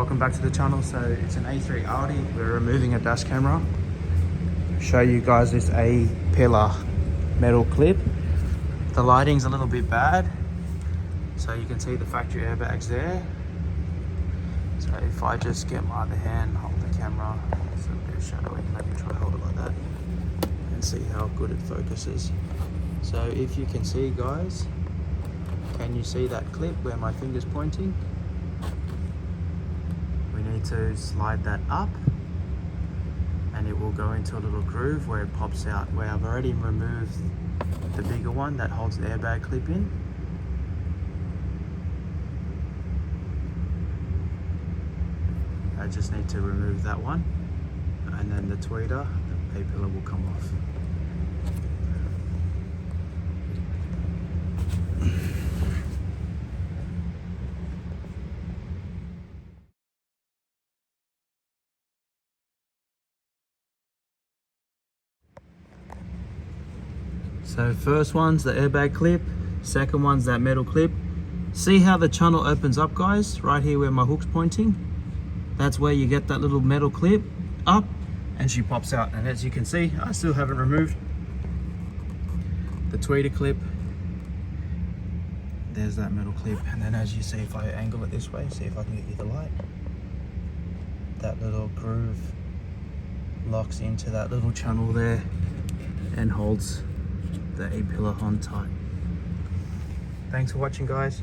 welcome back to the channel. So it's an A3 Audi. We're removing a dash camera. Show you guys this A-pillar metal clip. The lighting's a little bit bad, so you can see the factory airbags there. So if I just get my other hand, hold the camera, it's a bit of shadowing, maybe try to hold it like that and see how good it focuses. So if you can see, guys, can you see that clip where my finger's pointing? We need to slide that up and it will go into a little groove where it pops out, where I've already removed the bigger one that holds the airbag clip in. I just need to remove that one, and then the tweeter, the A-pillar will come off. So first one's the airbag clip, second one's that metal clip. See how the channel opens up, guys? Right here where my hook's pointing. That's where you get that little metal clip up and she pops out. And as you can see, I still haven't removed the tweeter clip. There's that metal clip. And then as you see, if I angle it this way, see if I can get you the light. That little groove locks into that little channel there and holds the A-pillar on tight. Thanks for watching, guys.